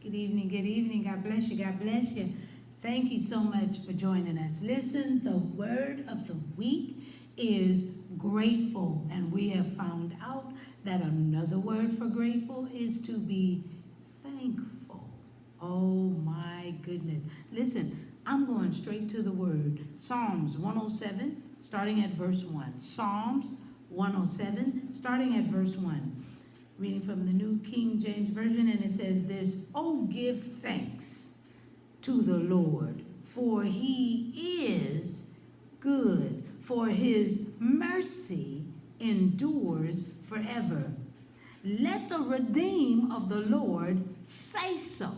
Good evening, good evening. God bless you, God bless you. Thank you so much for joining us. Listen, the word of the week is grateful, and we have found out that another word for grateful is to be thankful. Oh my goodness. Listen, I'm going straight to the word. Psalms 107, starting at verse 1. Psalms 107, starting at verse 1. Reading from the New King James Version, and it says this: Oh, give thanks to the Lord, for he is good, for his mercy endures forever. Let the redeemed of the Lord say so.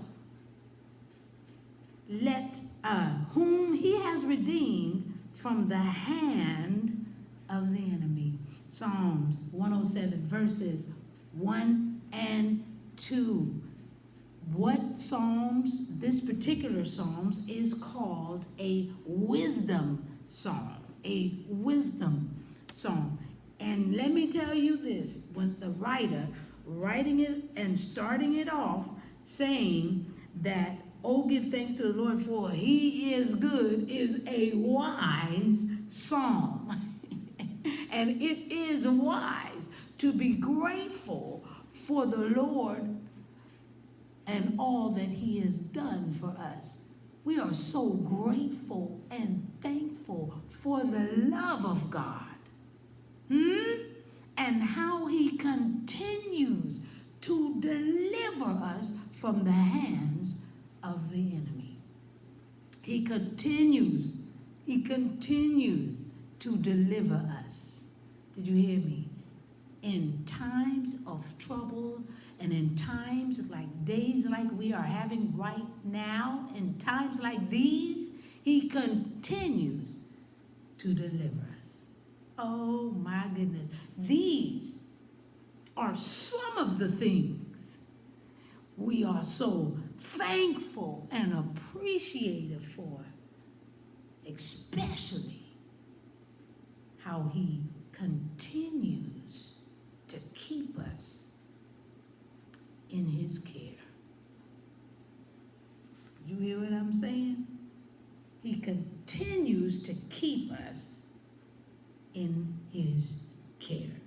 Let whom he has redeemed from the hand of the enemy. Psalms 107, verses 1 and 2. What Psalms? This particular Psalms is called a wisdom psalm. A wisdom psalm. And let me tell you this, when the writer writing it and starting it off saying that, oh, give thanks to the Lord for he is good, is a wise psalm. And it is wise to be grateful for the Lord and all that he has done for us. We are so grateful and thankful for the love of God. And how he continues to deliver us from the hands of the enemy. He continues to deliver us. Did you hear me? In times of trouble and in times like days like we are having right now, in times like these, he continues to deliver us. Oh my goodness. These are some of the things we are so thankful and appreciative for, especially how he continues to keep us in his care. You hear what I'm saying? He continues to keep us in his care.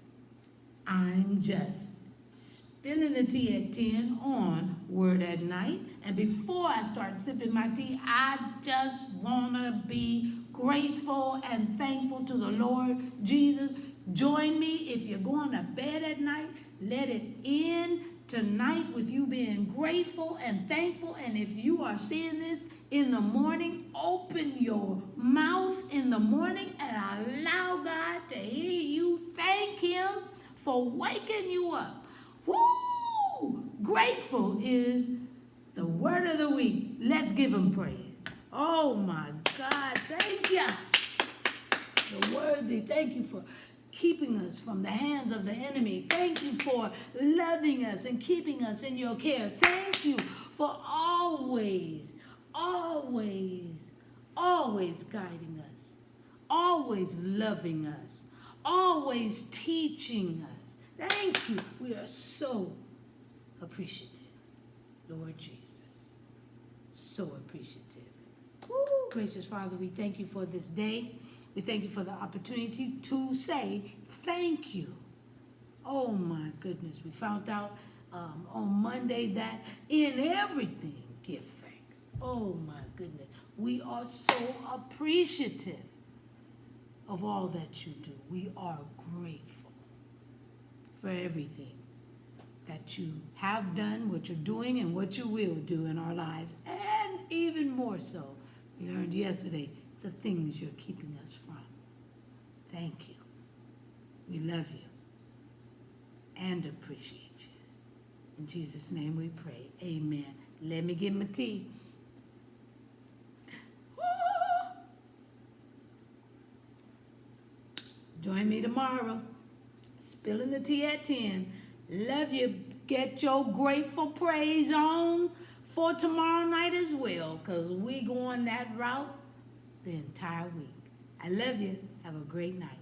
I'm just spilling the tea at 10 on Word at Night. And before I start sipping my tea, I just want to be grateful and thankful to the Lord Jesus. Join me if you're going to bed at night. Let it end tonight with you being grateful and thankful. And if you are seeing this in the morning, open your mouth in the morning and allow God to hear you. Thank him for waking you up. Woo! Grateful is the word of the week. Let's give him praise. Oh my God, thank you. The worthy, thank you for keeping us from the hands of the enemy. Thank you for loving us and keeping us in your care. Thank you for always guiding us, always loving us, always teaching us. Thank you. We are so appreciative, Lord Jesus. So appreciative. Woo, gracious Father, we thank you for this day. We thank you for the opportunity to say thank you. Oh my goodness. We found out on Monday that in everything, give thanks. Oh my goodness. We are so appreciative of all that you do. We are grateful for everything that you have done, what you're doing, and what you will do in our lives. And even more so, we learned yesterday, the things you're keeping us from. Thank you. We love you and appreciate you. In Jesus' name we pray. Amen. Let me get my tea. Woo! Join me tomorrow. Spilling the tea at 10. Love you. Get your grateful praise on for tomorrow night as well, because we going that route the entire week. I love you. Have a great night.